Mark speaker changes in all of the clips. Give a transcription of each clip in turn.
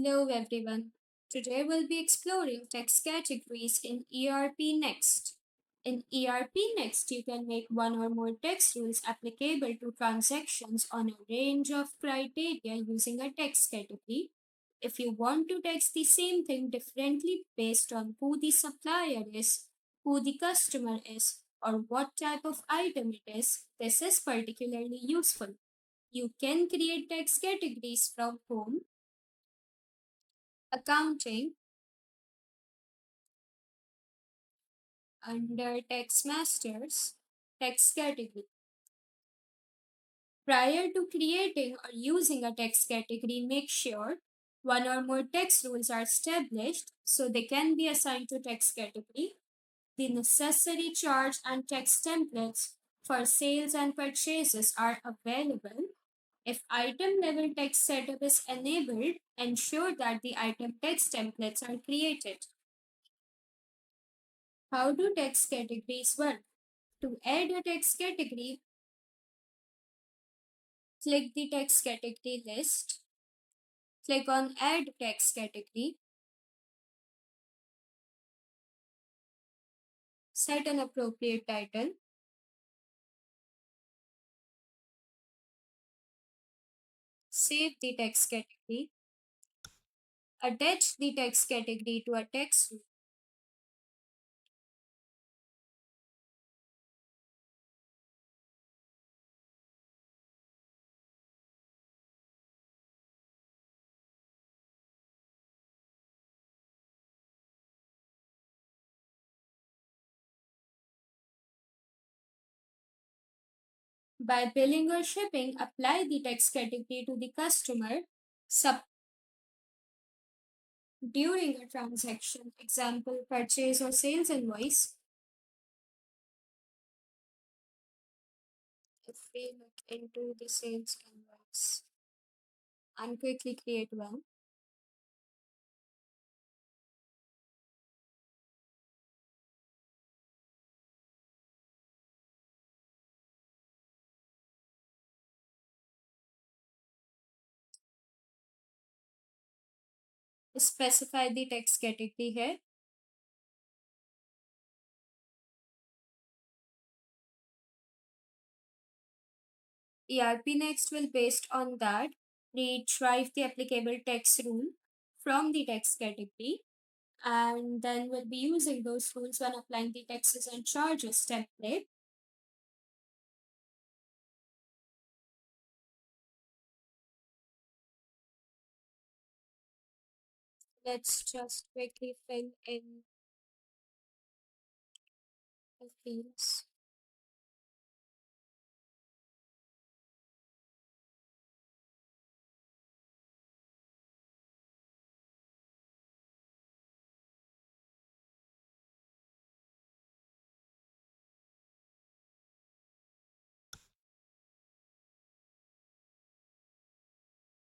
Speaker 1: Hello everyone. Today we'll be exploring text categories in ERP Next. In ERP Next, you can make one or more text rules applicable to transactions on a range of criteria using a text category. If you want to text the same thing differently based on who the supplier is, who the customer is, or what type of item it is, this is particularly useful. You can create text categories from home, accounting, under text masters text category. Prior to creating or using a text category, make sure one or more text rules are established so they can be assigned to text category. The necessary charge and text templates for sales and purchases are available. If item level text setup is enabled, ensure that the item text templates are created. How do text categories work? To add a text category, click the text category list. Click on Add Text Category. Set an appropriate title. Save the text category. Attach the text category to a text room. By billing or shipping, apply the text category to the customer during a transaction. Example, purchase or sales invoice. If we look into the sales invoice and quickly create one, specify the text category here. ERP Next will, based on that, retrieve the applicable text rule from the text category, and then we'll be using those rules when applying the taxes and charges template. Let's just quickly fill in the fields.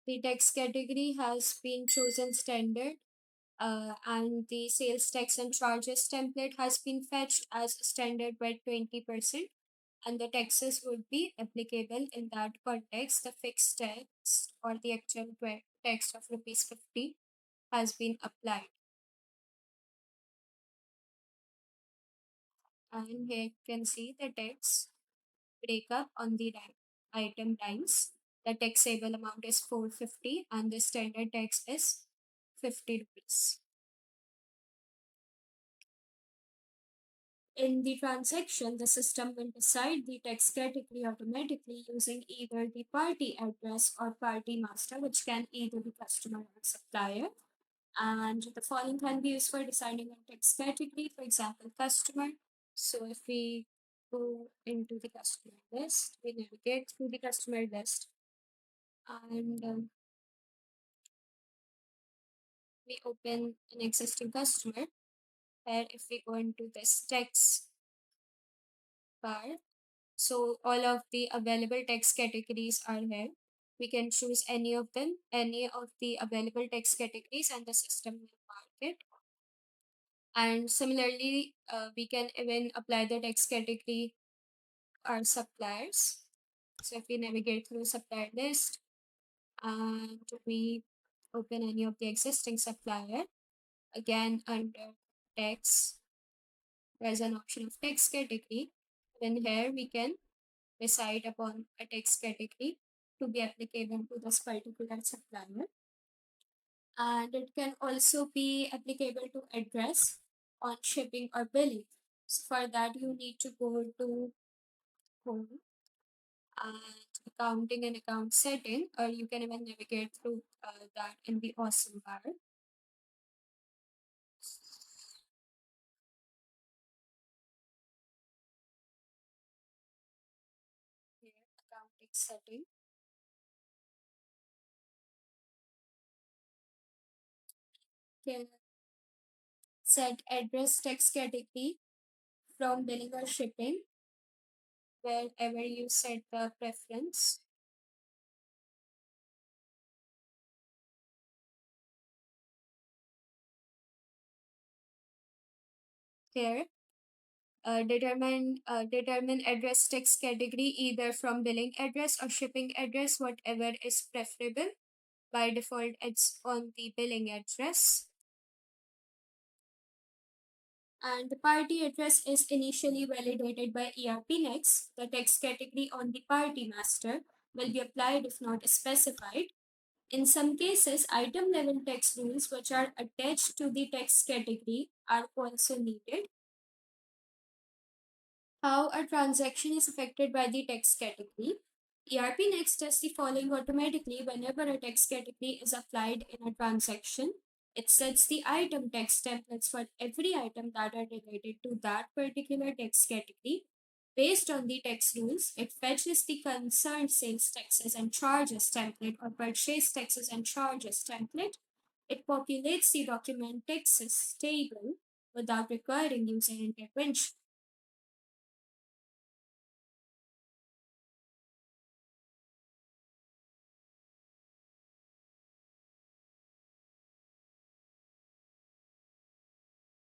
Speaker 1: The text category has been chosen standard, and the sales tax and charges template has been fetched as standard by 20%, and the taxes would be applicable in that context. The fixed tax or the actual tax of rupees 50 has been applied. And here you can see the tax breakup on the item lines. The taxable amount is 450 and the standard tax is 50 rupees. In the transaction, the system will decide the tax category automatically using either the party address or party master, which can either be customer or supplier. And the following can be used for deciding a tax category, for example, customer. So if we go into the customer list, we navigate through the customer list, and we open an existing customer. And if we go into this text bar, so all of the available text categories are here. We can choose any of them, any of the available text categories, and the system will mark it. And similarly, we can even apply the text category our suppliers. So if we navigate through supplier list and we open any of the existing supplier. Again, under text, there's an option of text category. Then here we can decide upon a text category to be applicable to this particular supplier. And it can also be applicable to address on shipping or billing. So for that, you need to go to home and accounting and account setting, or you can even navigate through that in the awesome bar. Here, accounting setting. Can set address text category from billing or shipping, wherever you set the preference. Here, determine address text category either from billing address or shipping address, whatever is preferable. By default, it's on the billing address. And the party address is initially validated by ERP Next. The text category on the party master will be applied if not specified. In some cases, item level text rules which are attached to the text category are also needed. How a transaction is affected by the text category. ERP Next does the following automatically whenever a text category is applied in a transaction. It sets the item text templates for every item that are related to that particular text category. Based on the text rules, it fetches the concerned sales taxes and charges template or purchase taxes and charges template. It populates the document taxes table without requiring user intervention.